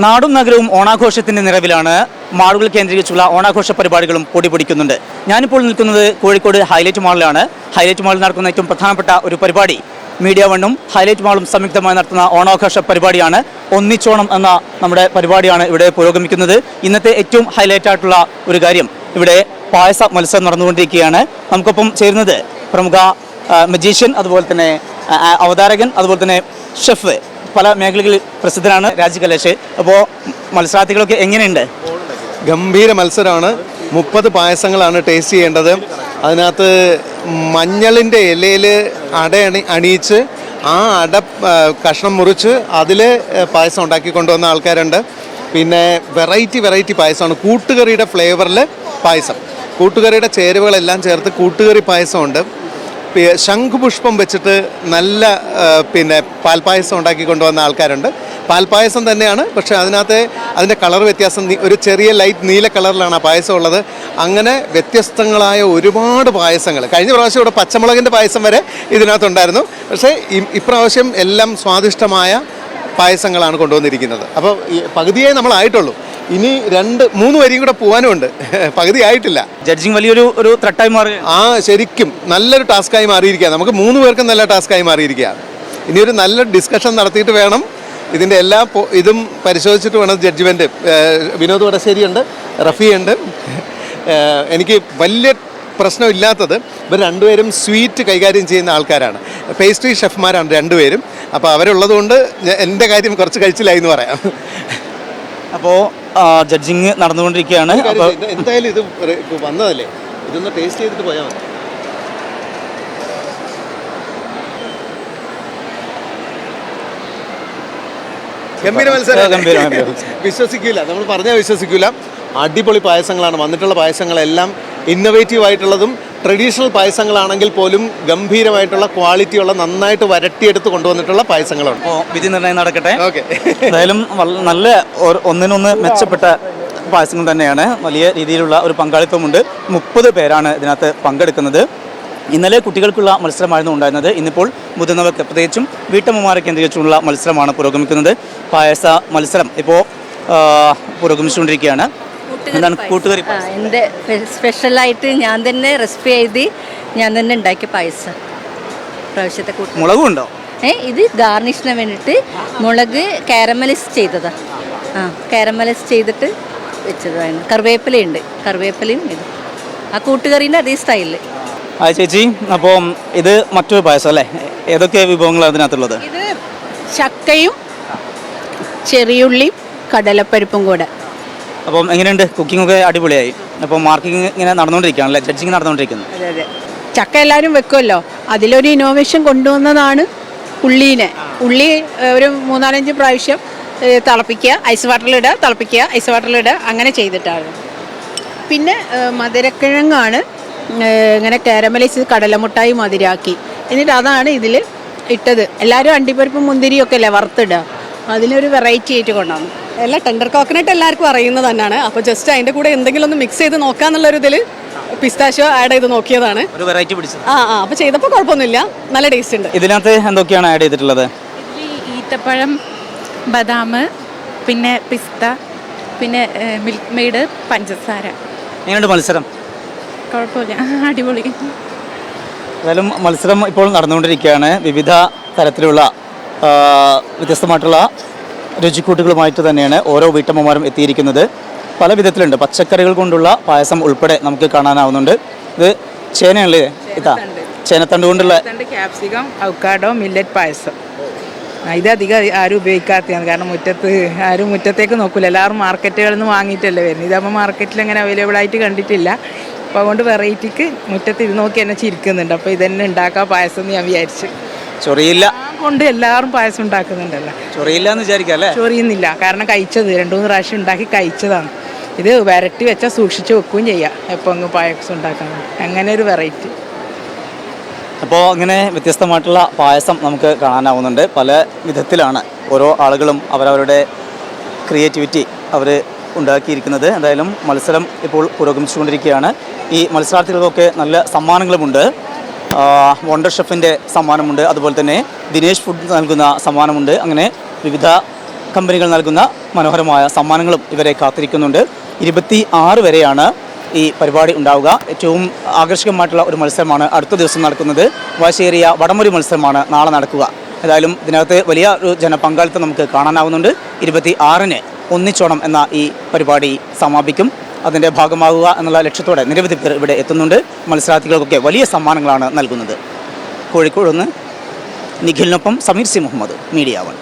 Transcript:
നാടും നഗരവും ഓണാഘോഷത്തിന്റെ നിറവിലാണ്. മാളുകൾ കേന്ദ്രീകരിച്ചുള്ള ഓണാഘോഷ പരിപാടികളും പൊടിപൊടിക്കുന്നുണ്ട്. ഞാനിപ്പോൾ നിൽക്കുന്നത് കോഴിക്കോട് ഹൈലൈറ്റ് മാളിലാണ്. ഹൈലൈറ്റ് മാളിൽ നടക്കുന്ന ഏറ്റവും പ്രധാനപ്പെട്ട ഒരു പരിപാടി മീഡിയ വണ്ണും ഹൈലൈറ്റ് മാളും സംയുക്തമായി നടത്തുന്ന ഓണാഘോഷ പരിപാടിയാണ്. ഒന്നിച്ചോണം എന്ന നമ്മുടെ പരിപാടിയാണ് ഇവിടെ പുരോഗമിക്കുന്നത്. ഇന്നത്തെ ഏറ്റവും ഹൈലൈറ്റ് ആയിട്ടുള്ള ഒരു കാര്യം, ഇവിടെ പായസ മത്സരം നടന്നുകൊണ്ടിരിക്കുകയാണ്. നമുക്കൊപ്പം ചേരുന്നത് പ്രമുഖ മജീഷ്യൻ, അതുപോലെ തന്നെ അവതാരകൻ, അതുപോലെ തന്നെ ഷെഫ്, പല മേഖലകളിൽ പ്രസിദ്ധനാണ് രാജ് കലേഷ്. അപ്പോൾ മത്സരാർത്ഥികളൊക്കെ എങ്ങനെയുണ്ട്? ഗംഭീര മത്സരമാണ്. 30 പായസങ്ങളാണ് ടേസ്റ്റ് ചെയ്യേണ്ടത്. അതിനകത്ത് മഞ്ഞളിൻ്റെ ഇലയിൽ അണിയിച്ച് ആ അട കഷ്ണം മുറിച്ച് അതിൽ പായസം ഉണ്ടാക്കി കൊണ്ടുവന്ന ആൾക്കാരുണ്ട്. പിന്നെ വെറൈറ്റി പായസമാണ്. കൂട്ടുകറിയുടെ ഫ്ലേവറിൽ പായസം, കൂട്ടുകറിയുടെ ചേരുവകളെല്ലാം ചേർത്ത് കൂട്ടുകറി പായസമുണ്ട്. ശംഖുപുഷ്പം വെച്ചിട്ട് നല്ല പാൽപ്പായസം ഉണ്ടാക്കി കൊണ്ടുവന്ന ആൾക്കാരുണ്ട്. പാൽപ്പായസം തന്നെയാണ്, പക്ഷേ അതിൻ്റെ കളർ വ്യത്യാസം, ഒരു ചെറിയ ലൈറ്റ് നീല കളറിലാണ് ആ പായസം ഉള്ളത്. അങ്ങനെ വ്യത്യസ്തങ്ങളായ ഒരുപാട് പായസങ്ങൾ. കഴിഞ്ഞ പ്രാവശ്യം ഇവിടെ പച്ചമുളകിൻ്റെ പായസം വരെ ഇതിനകത്തുണ്ടായിരുന്നു. പക്ഷേ ഇപ്രാവശ്യം എല്ലാം സ്വാദിഷ്ടമായ പായസങ്ങളാണ് കൊണ്ടുവന്നിരിക്കുന്നത്. അപ്പോൾ പകുതിയായി നമ്മളായിട്ടുള്ളൂ. ഇനി 2-3 വരിയും കൂടെ പോകാനുമുണ്ട്. പകുതി ആയിട്ടില്ല. ജഡ്ജിങ് വലിയൊരു ത്രട്ടായി മാറി. ശരിക്കും നല്ലൊരു ടാസ്ക്കായി മാറിയിരിക്കുക. നമുക്ക് 3 പേർക്കും നല്ല ടാസ്ക്കായി മാറിയിരിക്കുക. ഇനിയൊരു നല്ല ഡിസ്കഷൻ നടത്തിയിട്ട് വേണം ഇതിൻ്റെ എല്ലാ ഇതും പരിശോധിച്ചിട്ട് വേണം ജഡ്ജ്മെൻറ്റ്. വിനോദ് വടശ്ശേരിയുണ്ട്, റഫിയുണ്ട്. എനിക്ക് വലിയ പ്രശ്നമില്ലാത്തത് ഇവർ രണ്ടുപേരും സ്വീറ്റ് കൈകാര്യം ചെയ്യുന്ന ആൾക്കാരാണ്. പേസ്ട്രി ഷെഫ്മാരാണ് രണ്ടുപേരും. അപ്പോൾ അവരുള്ളതുകൊണ്ട് എൻ്റെ കാര്യം കുറച്ച് കഴിച്ചില്ലായി എന്ന് പറയാം. അപ്പോൾ ജഡ്ജിങ് നടന്നുകൊണ്ടിരിക്കുകയാണ്. എന്തായാലും ഇത് വന്നതല്ലേ, ഇതൊന്ന് ടേസ്റ്റ് ചെയ്തിട്ട് പോയാൽ മതി. ഗംഭീര മത്സരം. വിശ്വസിക്കൂല, നമ്മൾ പറഞ്ഞാൽ വിശ്വസിക്കൂല. അടിപൊളി പായസങ്ങളാണ് വന്നിട്ടുള്ള. പായസങ്ങളെല്ലാം ഇന്നോവേറ്റീവ് ആയിട്ടുള്ളതും ട്രഡീഷണൽ പായസങ്ങളാണെങ്കിൽ പോലും ഗംഭീരമായിട്ടുള്ള ക്വാളിറ്റിയുള്ള, നന്നായിട്ട് വരട്ടിയെടുത്ത് കൊണ്ടുവന്നിട്ടുള്ള പായസങ്ങളുണ്ട്. വിധി നിർണ്ണയം നടക്കട്ടെ. ഓക്കെ. എന്തായാലും നല്ല ഒന്നിനൊന്ന് മെച്ചപ്പെട്ട പായസങ്ങൾ തന്നെയാണ്. വലിയ രീതിയിലുള്ള ഒരു പങ്കാളിത്തമുണ്ട്. 30 പേരാണ് ഇതിനകത്ത് പങ്കെടുക്കുന്നത്. ഇന്നലെ കുട്ടികൾക്കുള്ള മത്സരമായിരുന്നു ഉണ്ടായിരുന്നത്. ഇന്നിപ്പോൾ മുതിർന്നവർക്ക്, പ്രത്യേകിച്ചും വീട്ടമ്മമാരെ കേന്ദ്രീകരിച്ചുള്ള മത്സരമാണ് പുരോഗമിക്കുന്നത്. പായസ മത്സരം ഇപ്പോൾ പുരോഗമിച്ചുകൊണ്ടിരിക്കുകയാണ്. എന്താണ് കൂട്ടുകറി? എൻ്റെ സ്പെഷ്യലായിട്ട് ഞാൻ തന്നെ റെസിപ്പി എഴുതി ഞാൻ തന്നെ ഉണ്ടാക്കിയ പായസം പ്രാവശ്യത്തെ മുളകും ഉണ്ടോ? ഇത് ഗാർണിഷിന് വേണ്ടിയിട്ട് മുളക് കാരമലൈസ് ചെയ്തതാ. കാരമലൈസ് ചെയ്തിട്ട് വെച്ചതാണ്. കറിവേപ്പിലയുണ്ട്, കറിവേപ്പിലയും ഇത് ആ കൂട്ടുകറീൻ്റെ അതേ സ്റ്റൈലിൽ. ചേച്ചി, അപ്പോൾ ഇത് മറ്റൊരു പായസം അല്ലേ? ഏതൊക്കെ വിഭവങ്ങളാണ് അതിനകത്തുള്ളത്? ഇത് ചക്കയും ചെറിയുള്ളിയും കടലപ്പരിപ്പും കൂടെ. അപ്പം എങ്ങനെയുണ്ട്? കുക്കിംഗ് ഒക്കെ അടിപൊളിയായി. അപ്പോൾ മാർക്കിങ് ഇങ്ങനെ നടന്നുകൊണ്ടിരിക്കുകയാണല്ലേ, ജഡ്ജിങ് നടന്നുകൊണ്ടിരിക്കുന്നത്? അതെ. ചക്ക എല്ലാവരും വെക്കുമല്ലോ, അതിലൊരു ഇന്നോവേഷൻ കൊണ്ടുവന്നതാണ് ഉള്ളീനെ. ഉള്ളി ഒരു 3-4 പ്രാവശ്യം തിളപ്പിക്കുക, ഐസ് വാട്ടറിലിടുക, തിളപ്പിക്കുക, ഐസ് വാട്ടറിലിടുക, അങ്ങനെ ചെയ്തിട്ടാണ്. പിന്നെ മധുരക്കിഴങ്ങാണ് ഇങ്ങനെ കാരമലൈസ് കടലമുട്ടായി മധുരാക്കി, എന്നിട്ട് അതാണ് ഇതിൽ ഇട്ടത്. എല്ലാവരും അണ്ടിപ്പരിപ്പും മുന്തിരിയൊക്കെ അല്ലേ വറുത്തിടുക, അതിനൊരു വെറൈറ്റി ആയിട്ട് കൊണ്ടാണ്. എല്ലാം ടെൻഡർ കോക്കനട്ട് എല്ലാവർക്കും അറിയുന്നത് തന്നെയാണ്. അപ്പോൾ ജസ്റ്റ് അതിൻ്റെ കൂടെ എന്തെങ്കിലും ഒന്ന് മിക്സ് ചെയ്ത് നോക്കാന്നുള്ളൊരു ഇതിൽ പിസ്താഷ്യോ ആഡ് ചെയ്ത് നോക്കിയതാണ്. ഒരു വെറൈറ്റി പിടിച്ചത്. അപ്പോൾ ചെയ്തപ്പോൾ കുഴപ്പമൊന്നുമില്ല, നല്ല ടേസ്റ്റ് ഉണ്ട്. ഇതിനകത്ത് എന്തൊക്കെയാണ് ആഡ് ചെയ്തിട്ടുള്ളത്? ഈത്തപ്പഴം, ബദാം, പിന്നെ പിസ്ത, പിന്നെ മിൽക്ക് മെയ്ഡ്, പഞ്ചസാര. എങ്ങനെയുണ്ട് മത്സരം? കുഴപ്പമില്ല, അടിപൊളി. ഏതായാലും മത്സരം ഇപ്പോൾ നടന്നുകൊണ്ടിരിക്കുകയാണ്. വിവിധ തരത്തിലുള്ള വ്യത്യസ്തമായിട്ടുള്ള രുചിക്കൂട്ടുകളുമായിട്ട് തന്നെയാണ് ഓരോ വീട്ടമ്മമാരും എത്തിയിരിക്കുന്നത്. പല വിധത്തിലുണ്ട്. പച്ചക്കറികൾ കൊണ്ടുള്ള പായസം ഉൾപ്പെടെ നമുക്ക് കാണാനാവുന്നുണ്ട്. ഇത് ചേനയല്ലേ? ഇതാ ചേനത്തണ്ട് കൊണ്ടുള്ള ക്യാപ്സിക്കം, അവക്കാഡോ, മില്ലറ്റ് പായസം. ഇത് അധികം ആരും ഉപയോഗിക്കാത്തതാണ്. കാരണം ആരും മുറ്റത്തേക്ക് നോക്കില്ല, എല്ലാവരും മാർക്കറ്റുകളിൽ നിന്ന് വാങ്ങിയിട്ടല്ലേ വരുന്നത്. ഇതാകുമ്പോൾ മാർക്കറ്റിൽ അങ്ങനെ അവൈലബിൾ ആയിട്ട് കണ്ടിട്ടില്ല. അപ്പോൾ അതുകൊണ്ട് വെറൈറ്റിക്ക് മുറ്റത്ത് ഇത് നോക്കി എന്നെ ചിരിക്കുന്നുണ്ട്. അപ്പോൾ ഇതന്നെ ഉണ്ടാക്കാം പായസം എന്ന് ഞാൻ വിചാരിച്ചു. ചൊറിയില്ല കൊണ്ട് എല്ലാവരും പായസം ഉണ്ടാക്കുന്നുണ്ടല്ലോ. ചൊറിയില്ല എന്ന് വിചാരിക്കാം അല്ലേ? ചൊറിയുന്നില്ല, കാരണം കഴിച്ചത് 2-3 പ്രാവശ്യം ഉണ്ടാക്കി കഴിച്ചതാണ്. ഇത് വരട്ടി വെച്ചാൽ സൂക്ഷിച്ച് വെക്കുകയും ചെയ്യാം, എപ്പോൾ അങ്ങ് പായസം ഉണ്ടാക്കാൻ. അങ്ങനെ ഒരു വെറൈറ്റി. അപ്പോൾ അങ്ങനെ വ്യത്യസ്തമായിട്ടുള്ള പായസം നമുക്ക് കാണാനാവുന്നുണ്ട്. പല വിധത്തിലാണ് ഓരോ ആളുകളും അവരവരുടെ ക്രിയേറ്റിവിറ്റി അവർ ഉണ്ടാക്കിയിരിക്കുന്നത്. എന്തായാലും മത്സരം ഇപ്പോൾ പുരോഗമിച്ചുകൊണ്ടിരിക്കുകയാണ്. ഈ മത്സരാർത്ഥികൾക്കൊക്കെ നല്ല സമ്മാനങ്ങളുമുണ്ട്. വണ്ടർ ഷെഫിൻ്റെ സമ്മാനമുണ്ട്, അതുപോലെ തന്നെ ദിനേശ് ഫുഡ് നൽകുന്ന സമ്മാനമുണ്ട്. അങ്ങനെ വിവിധ കമ്പനികൾ നൽകുന്ന മനോഹരമായ സമ്മാനങ്ങളും ഇവരെ കാത്തിരിക്കുന്നുണ്ട്. 26 വരെയാണ് ഈ പരിപാടി ഉണ്ടാവുക. ഏറ്റവും ആകർഷകമായിട്ടുള്ള ഒരു മത്സരമാണ് അടുത്ത ദിവസം നടക്കുന്നത്. വാശിയേറിയ വടംവലി മത്സരമാണ് നാളെ നടക്കുക. ഏതായാലും ഇതിനകത്ത് വലിയ ഒരു ജനപങ്കാളിത്തം നമുക്ക് കാണാനാവുന്നുണ്ട്. 26-ന് ഒന്നിച്ചോണം എന്ന ഈ പരിപാടി സമാപിക്കും. അതിൻ്റെ ഭാഗമാകുക എന്നുള്ള ലക്ഷ്യത്തോടെ നിരവധി പേർ ഇവിടെ എത്തുന്നുണ്ട്. മത്സരാർത്ഥികൾക്കൊക്കെ വലിയ സമ്മാനങ്ങളാണ് നൽകുന്നത്. കോഴിക്കോട് നിന്ന് നിഖിലിനൊപ്പം സമീർ സി മുഹമ്മദ്, മീഡിയ 1.